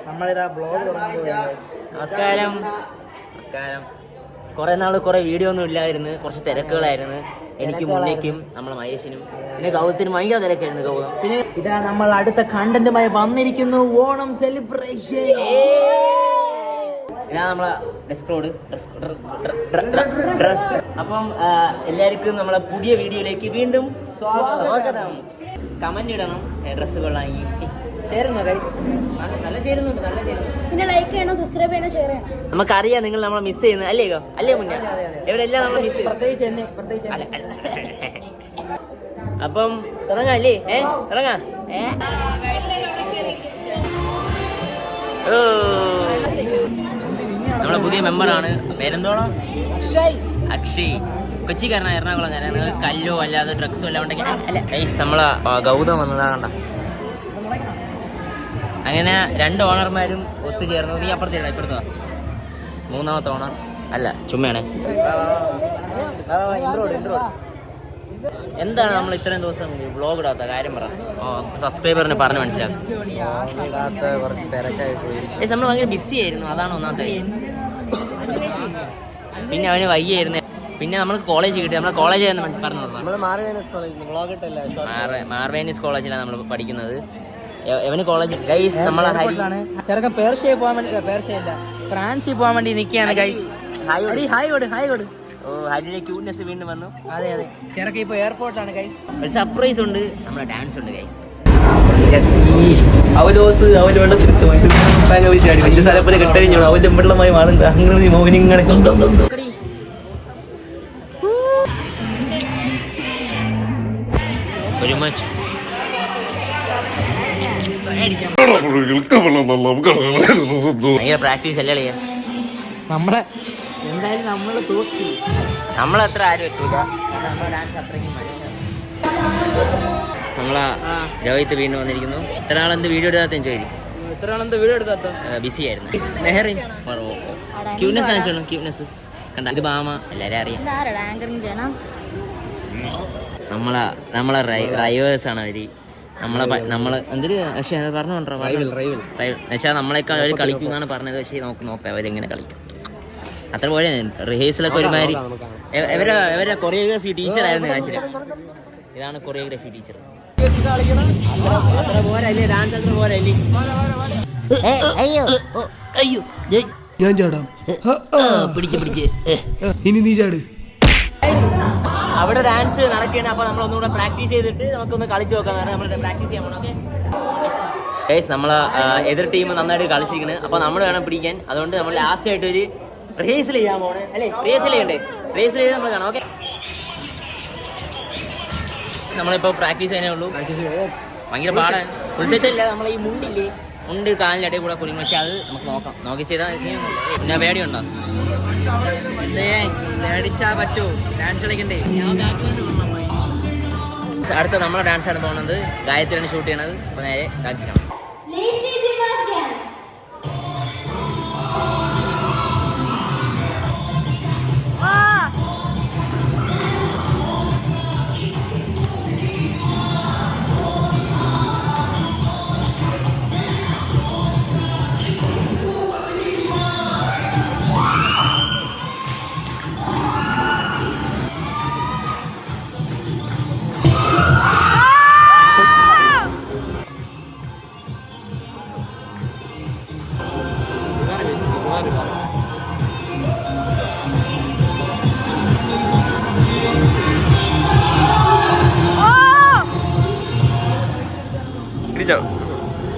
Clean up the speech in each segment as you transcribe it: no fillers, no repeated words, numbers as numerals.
നമ്മളിതാ ബ്ലോഗ് തുടങ്ങുകയാണ്. നമസ്കാരം. കുറെ നാൾ കുറെ വീഡിയോ ഒന്നും ഇല്ലായിരുന്നു, കുറച്ച് തിരക്കുകളായിരുന്നു. എനിക്ക് മുന്നേക്കും നമ്മളെ മഹേഷിനും പിന്നെ ഗൗതത്തിനും ഭയങ്കര തിരക്കായിരുന്നു. ഗൗതം പിന്നെ ഇതാ നമ്മൾ അടുത്ത കണ്ടന്റുമായി വന്നിരിക്കുന്നു. ഓണം സെലിബ്രേഷൻ. ഇതാ നമ്മളെ ഡെസ്ക് റോഡ്. അപ്പം എല്ലാവർക്കും നമ്മളെ പുതിയ വീഡിയോയിലേക്ക് വീണ്ടും സ്വാഗതം. കമന്റ് ഇടണം, ഡ്രസ്സ് കൊള്ളാമെങ്കിൽ. ചേരുന്നു ഗൈസ്, നല്ല ചേരുന്നുണ്ട്. പിന്നെ ലൈക്ക് ചെയ്യണം, സബ്സ്ക്രൈബ് ചെയ്യണം, ഷെയർ ചെയ്യണം. നമുക്കറിയാം നിങ്ങൾ നമ്മളെ മിസ് ചെയ്യുന്നത് അല്ലേ മുന്നേ ഇവരെല്ലാം നമ്മളെ മിസ് ചെയ്യും. പ്രത്യേകിച്ച് അപ്പം തുടങ്ങാം അല്ലേ? തുടങ്ങാം. നമ്മളെ പുതിയ മെമ്പറാണ്. പേരെന്തോണോ? അക്ഷയ്. കൊച്ചിക്കാരനാണ്, എറണാകുളംകാരൻ. കല്ലോ അല്ലാതെ ഡ്രഗ്സോ എല്ലാം ഉണ്ടെങ്കിൽ അല്ല ഗൈസ്, നമ്മളെ ഗൗതം വന്നതാ കണ്ട. അങ്ങനെ 2 ഓണർമാരും ഒത്തുചേർന്നു. നീ അപ്പുറത്തേടാ, ഇപ്പുറത്താ. 3ാമത്തെ ഓണർ അല്ല, ചുമ്മയാണേ. എന്താണ് നമ്മൾ ഇത്രയും ദിവസം വ്ളോഗ് ഇടാത്ത കാര്യം? പറ, സബ്സ്ക്രൈബറിന് പറഞ്ഞ് മനസ്സിലാക്കും. നമ്മൾ ഭയങ്കര ബിസി ആയിരുന്നു, അതാണ് ഒന്നാമത്തെ. പിന്നെ അവന് വയ്യായിരുന്നു. പിന്നെ നമുക്ക് കോളേജ് കിട്ടി. നമ്മളെ കോളേജ് പറഞ്ഞു മാർവേനീസ് കോളേജിലാണ് നമ്മൾ പഠിക്കുന്നത്. എവന് കോളേജ് ഗൈസ്. നമ്മളെ ചെറുക്കൻ പേർഷ്യയിൽ പോകാൻ വേണ്ടി, പേർഷ്യല്ല ഫ്രാൻസിൽ പോകാൻ വേണ്ടി നിൽക്കുകയാണ് ഗൈസ്. ഹായ് കൊടു. ഓ, ഹരിയുടെ ക്യൂട്ട്നെസ് വീണ്ടും വന്നു. അതെ ചെറുക്കൻ ഇപ്പൊ എയർപോർട്ടിലാണ് ഗൈസ്. ഒരു സർപ്രൈസ് ഉണ്ട്, നമ്മളെ ഡാൻസ് ഉണ്ട് ഗൈസ്. അവന്റെ വലിയ സ്ഥലപ്പോലെ കെട്ടഴിഞ്ഞു. അവന്റെ വെള്ളമായി മാറുന്നത് അങ്ങനെ മോഹിനിങ്ങനെ പ്രാക്ടീസ് അല്ലേ? നമ്മളെ എന്തായാലും നമ്മളത്ര ആരും എത്തൂല. നമ്മളെ ഡാൻസ് അത്രയ്ക്കും നമ്മളെ രോഹിത്ത് വീണ്ടും വന്നിരിക്കുന്നു. ഇത്ര നാളെന്ത് വീഡിയോ എടുക്കാത്ത ചോദിക്കും. ബിസി ആയിരുന്നു. മെഹറിൻ ക്യൂട്ട്നെസ് കാണിച്ചോളൂ. ക്യൂട്ട്നെസ് കണ്ട. ഇത് ബാമ, എല്ലാരും അറിയാം. നമ്മളെ റൈവേഴ്സ് ആണ് അവര്. നമ്മള് എന്തൊരു പക്ഷേ പറഞ്ഞോണ്ടോ പക്ഷേ നമ്മളെക്കാൾ അവർ കളിക്കും എന്നാണ് പറഞ്ഞത്. പക്ഷേ നോക്കാം അവരെങ്ങനെ കളിക്കും. അത്ര പോലെ റിഹേഴ്സലൊക്കെ ഒരുമാതിരി. ഇവരെ കൊറിയോഗ്രാഫി ടീച്ചറായിരുന്നു കാണിച്ചത്. ഇതാണ് കൊറിയോഗ്രാഫി ടീച്ചർ. അത്ര പോരല്ലേ ഡാൻസ്? അത്ര പോരല്ലേ? അയ്യോ ഞാൻ ചാടാം. പിടിച്ച് ഇനി നീ ചാട്. അവിടെ ഡാൻസ് നടക്കുകയാണ്. അപ്പോൾ നമ്മളൊന്നുകൂടെ പ്രാക്ടീസ് ചെയ്തിട്ട് നമുക്കൊന്ന് കളിച്ച് നോക്കാം. നമ്മൾ പ്രാക്ടീസ് ചെയ്യാൻ പോകണം. ഓക്കെ ഗൈസ്, നമ്മളെ എതിർ ടീം നന്നായിട്ട് കളിച്ചിരിക്കുന്നത്. അപ്പോൾ നമ്മൾ വേണം പിടിക്കാൻ. അതുകൊണ്ട് നമ്മൾ ലാസ്റ്റ് ആയിട്ട് ഒരു റിഹേഴ്സൽ ചെയ്യാൻ പോകണേ അല്ലേ? റിഹേഴ്സൽ ചെയ്യണ്ടേ? റിഹേഴ്സൽ ചെയ്ത് നമ്മൾ കാണാം. ഓക്കെ, നമ്മളിപ്പോൾ പ്രാക്ടീസ് ചെയ്യാനേ ഉള്ളൂ. ഭയങ്കര പാടാണ്. ഫുൾ സെറ്റ് ഇല്ല. നമ്മൾ ഈ മുണ്ട് കാലിനിടയിൽ കൂടെ കുടുങ്ങി. പക്ഷെ അത് നമുക്ക് നോക്കി ചെയ്താൽ പിന്നെ പേടിയുണ്ടോ? പറ്റുമോ ഡാൻസ് കളിക്കണ്ടേ? അടുത്ത നമ്മളെ ഡാൻസാണ് പോകുന്നത്. ഗായത്രിയാണ് ഷൂട്ട് ചെയ്യണത്. അപ്പോൾ നേരെ ഡാൻസ് കാണാം.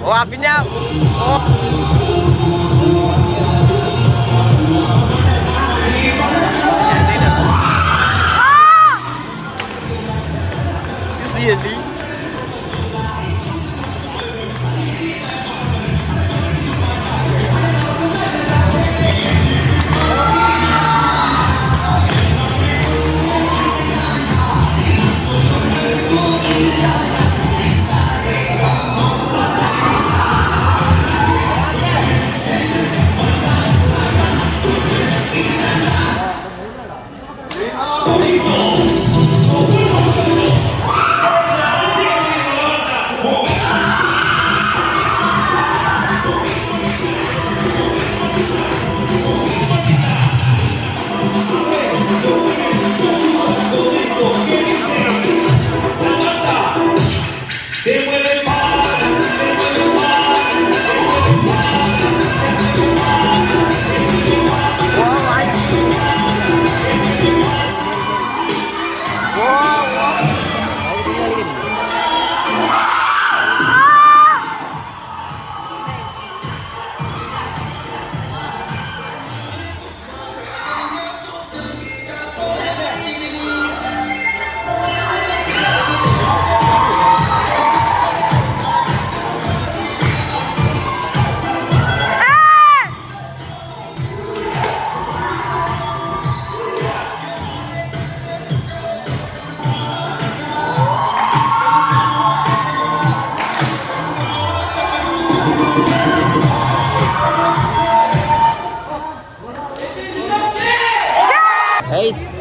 Oh, apinya. Oh. Really?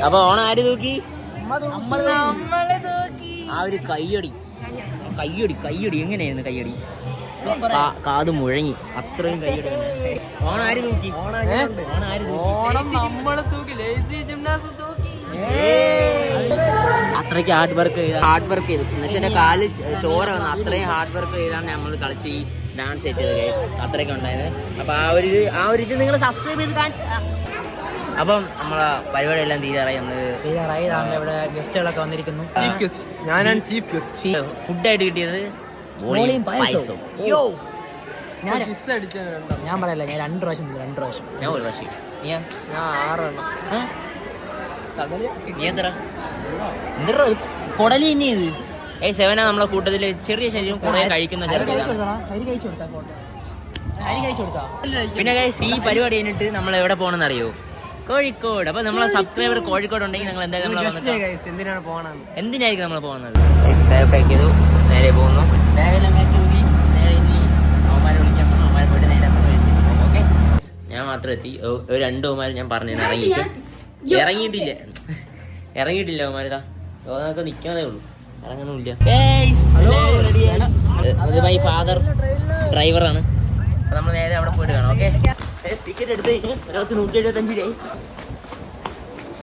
അപ്പൊ ഓണം ആര് തൂക്കി? ആ ഒരു കയ്യടി എങ്ങനെയായിരുന്നു കയ്യടി? കാത് മുഴങ്ങി, അത്രയും കയ്യടി. ഓണം ആര് തൂക്കി? അത്രയ്ക്ക് ഹാർഡ് വർക്ക് ചെയ്തു എന്നുവെച്ചാൽ കാല് ചോര വന്നു. അത്രയും ഹാർഡ് വർക്ക് ചെയ്താണ് നമ്മൾ കളിച്ച് ഈ ഡാൻസ് ചെയ്തത് ഗൈസ്. അത്രയൊക്കെ ഉണ്ടായത്. അപ്പൊ ആ ഒരു ഇത് നിങ്ങൾ സബ്സ്ക്രൈബ് ചെയ്ത് അപ്പം നമ്മളെ പരിപാടി എല്ലാം തീരാറായി. ഇവിടെ ഗസ്റ്റുകളൊക്കെ വന്നിരിക്കുന്നു. ഞാനാണ് ചീഫ് ഗസ്റ്റ്. ഫുഡായിട്ട് കിട്ടിയത് പായസം. ഞാൻ പറയല്ല, ഞാൻ 2 പ്രാവശ്യം തിന്നു, 2 പ്രാവശ്യം. ഞാൻ ഒരു പ്രാവശ്യം. ഞാൻ 6 എണ്ണം. നീ എന്തരാ കൊടലി തന്നെ ഇത്. സെവന നമ്മളെ കൂട്ടത്തില് ചെറിയ ശരീരം കുറെ കഴിക്കുന്ന പിന്നെ ഈ പരിപാടി കഴിഞ്ഞിട്ട് നമ്മൾ എവിടെ പോകണമെന്ന് അറിയോ? കോഴിക്കോട്. അപ്പൊ നമ്മളെ സബ്സ്ക്രൈബർ കോഴിക്കോട് ഉണ്ടെങ്കിൽ നിങ്ങൾ എന്തായാലും എന്തിനായിരിക്കും നമ്മൾ പോകുന്നത്? പാക്ക് ചെയ്തു, നേരെ പോകുന്നു. അവന്മാരെ വിളിക്കാൻ അവന്മാരെ പോയിട്ട് നേരെ ഓക്കെ. ഞാൻ മാത്രം എത്തി. ഒരു 2 അവന്മാർ ഞാൻ പറഞ്ഞു ഇറങ്ങിയിട്ടില്ല അവന്മാരിതാ നമുക്ക് നിൽക്കാനേ ഉള്ളൂ, ഇറങ്ങുന്നില്ല. അത് മൈ ഫാദർ ഡ്രൈവറാണ്. നമ്മൾ നേരെ അവിടെ പോയിട്ട് കാണാം. ഓക്കെ, ടിക്കറ്റ് എടുത്ത് ഒരാൾക്ക് 175 രൂപ.